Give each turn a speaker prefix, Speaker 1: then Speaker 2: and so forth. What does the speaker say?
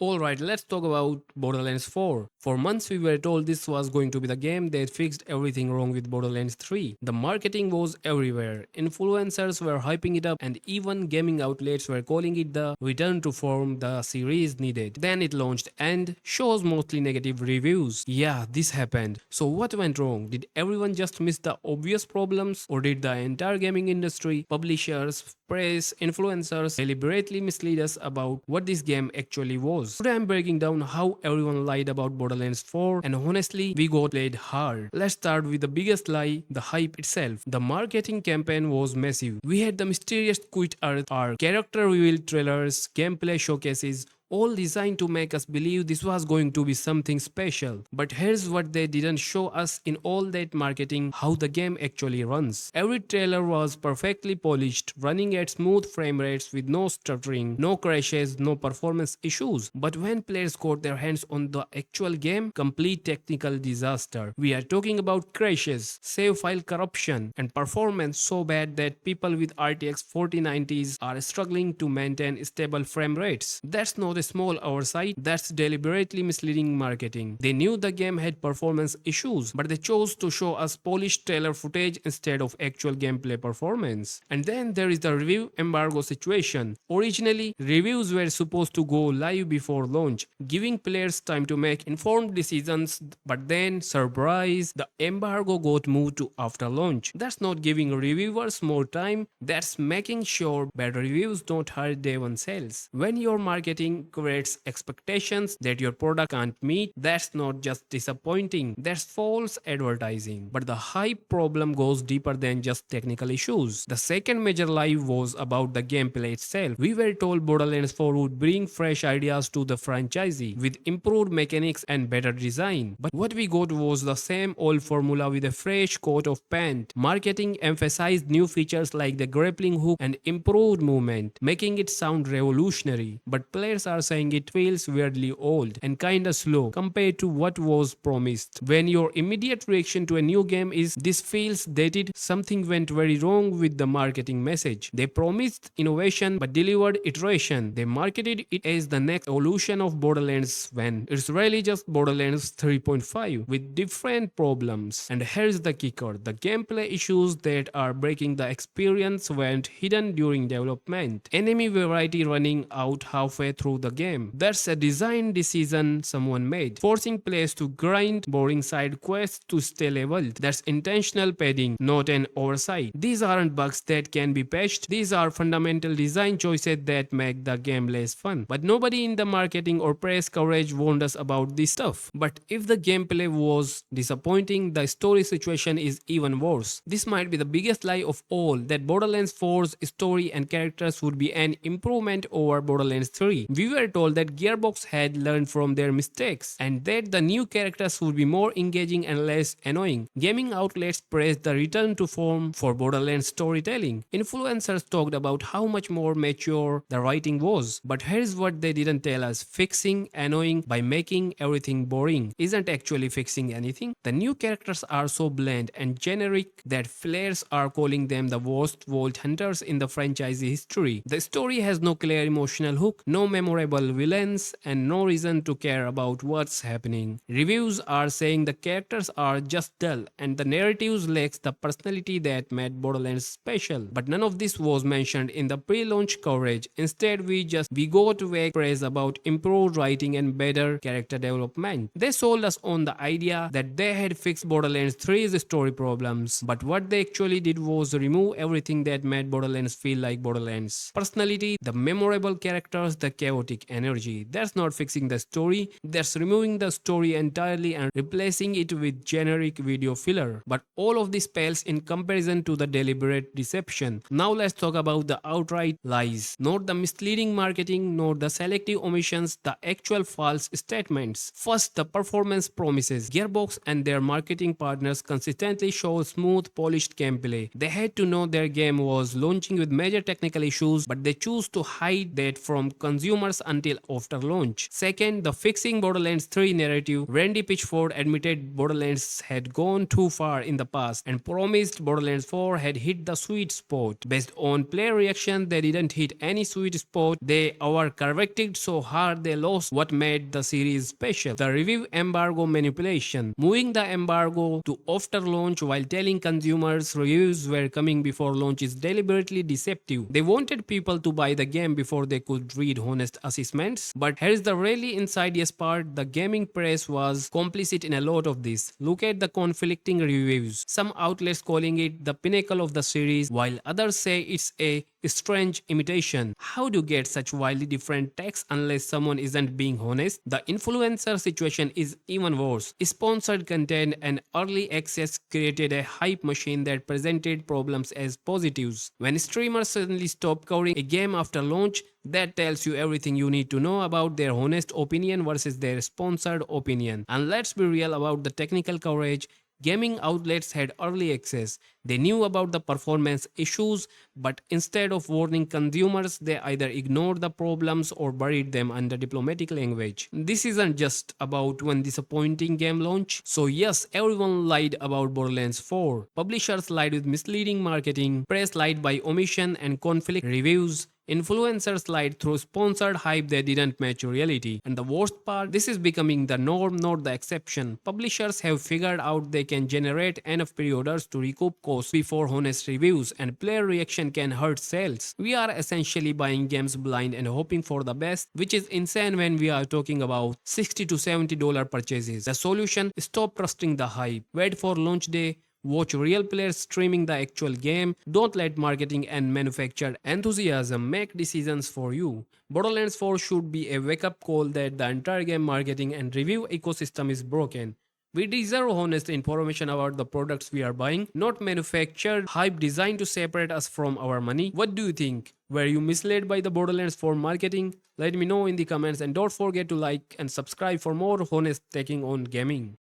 Speaker 1: Alright, let's talk about Borderlands 4. For months we were told this was going to be the game that fixed everything wrong with Borderlands 3. The marketing was everywhere. Influencers were hyping it up and even gaming outlets were calling it the return to form the series needed. Then it launched and shows mostly negative reviews. Yeah, this happened. So what went wrong? Did everyone just miss the obvious problems or did the entire gaming industry, publishers, press, influencers deliberately mislead us about what this game actually was? Today I'm breaking down how everyone lied about Borderlands 4 and honestly we got played hard. Let's start with the biggest lie, the hype itself. The marketing campaign was massive. We had the mysterious Quit Earth arc, character reveal trailers, gameplay showcases, all designed to make us believe this was going to be something special. But here's what they didn't show us in all that marketing: how the game actually runs. Every trailer was perfectly polished, running at smooth frame rates with no stuttering, no crashes, no performance issues. But when players got their hands on the actual game, complete technical disaster. We are talking about crashes, save file corruption, and performance so bad that people with RTX 4090s are struggling to maintain stable frame rates. That's not a small oversight, that's deliberately misleading marketing. They knew the game had performance issues, but they chose to show us polished trailer footage instead of actual gameplay performance. And then there is the review embargo situation. Originally, reviews were supposed to go live before launch, giving players time to make informed decisions, but then, surprise, the embargo got moved to after launch. That's not giving reviewers more time, that's making sure bad reviews don't hurt day one sales. When your marketing creates expectations that your product can't meet, that's not just disappointing, that's false advertising. But the hype problem goes deeper than just technical issues. The second major lie was about the gameplay itself. We were told Borderlands 4 would bring fresh ideas to the franchise with improved mechanics and better design. But what we got was the same old formula with a fresh coat of paint. Marketing emphasized new features like the grappling hook and improved movement, making it sound revolutionary. But players are saying it feels weirdly old and kinda slow compared to what was promised. When your immediate reaction to a new game is this feels dated, something went very wrong with the marketing message. They promised innovation but delivered iteration. They marketed it as the next evolution of Borderlands when it's really just Borderlands 3.5 with different problems. And here's the kicker: the gameplay issues that are breaking the experience weren't hidden during development. Enemy variety running out halfway through the game. That's a design decision someone made, forcing players to grind boring side quests to stay leveled. That's intentional padding, not an oversight. These aren't bugs that can be patched, these are fundamental design choices that make the game less fun. But nobody in the marketing or press coverage warned us about this stuff. But if the gameplay was disappointing, the story situation is even worse. This might be the biggest lie of all, that Borderlands 4's story and characters would be an improvement over Borderlands 3. We were told that Gearbox had learned from their mistakes and that the new characters would be more engaging and less annoying. Gaming outlets praised the return to form for Borderlands storytelling. Influencers talked about how much more mature the writing was. But here's what they didn't tell us: fixing annoying by making everything boring isn't actually fixing anything. The new characters are so bland and generic that players are calling them the worst vault hunters in the franchise history. The story has no clear emotional hook, no memorable villains, and no reason to care about what's happening. Reviews are saying the characters are just dull and the narratives lacks the personality that made Borderlands special. But none of this was mentioned in the pre-launch coverage. Instead, we got vague praise about improved writing and better character development. They sold us on the idea that they had fixed Borderlands 3's story problems, but what they actually did was remove everything that made Borderlands feel like Borderlands. Personality, the memorable characters, the chaotic energy. That's not fixing the story, that's removing the story entirely and replacing it with generic video filler. But all of this pales in comparison to the deliberate deception. Now let's talk about the outright lies. Not the misleading marketing, nor the selective omissions, the actual false statements. First, the performance promises. Gearbox and their marketing partners consistently show smooth, polished gameplay. They had to know their game was launching with major technical issues, but they choose to hide that from consumers until after launch. Second, the fixing Borderlands 3 narrative. Randy Pitchford admitted Borderlands had gone too far in the past and promised Borderlands 4 had hit the sweet spot. Based on player reaction, they didn't hit any sweet spot. They overcorrected so hard they lost what made the series special. The review embargo manipulation. Moving the embargo to after launch while telling consumers reviews were coming before launch is deliberately deceptive. They wanted people to buy the game before they could read honest assessments. But here's the really insidious part: the gaming press was complicit in a lot of this. Look at the conflicting reviews. Some outlets calling it the pinnacle of the series, while others say it's a strange imitation. How do you get such wildly different takes unless someone isn't being honest? The influencer situation is even worse. Sponsored content and early access created a hype machine that presented problems as positives. When streamers suddenly stop covering a game after launch, that tells you everything you need to know about their honest opinion versus their sponsored opinion. And let's be real about the technical coverage. Gaming outlets had early access. They knew about the performance issues, but instead of warning consumers, they either ignored the problems or buried them under diplomatic language. This isn't just about one disappointing game launch. So yes, everyone lied about Borderlands 4. Publishers lied with misleading marketing, press lied by omission and conflict reviews. Influencers lied through sponsored hype that didn't match reality. And the worst part, this is becoming the norm, not the exception. Publishers have figured out they can generate enough pre-orders to recoup costs before honest reviews, and player reaction can hurt sales. We are essentially buying games blind and hoping for the best, which is insane when we are talking about $60 to $70 purchases. The solution: stop trusting the hype. Wait for launch day. Watch real players streaming the actual game. Don't let marketing and manufactured enthusiasm make decisions for you. Borderlands 4 should be a wake-up call that the entire game marketing and review ecosystem is broken. We deserve honest information about the products we are buying, not manufactured hype designed to separate us from our money. What do you think? Were you misled by the Borderlands 4 marketing? Let me know in the comments, and don't forget to like and subscribe for more honest taking on gaming.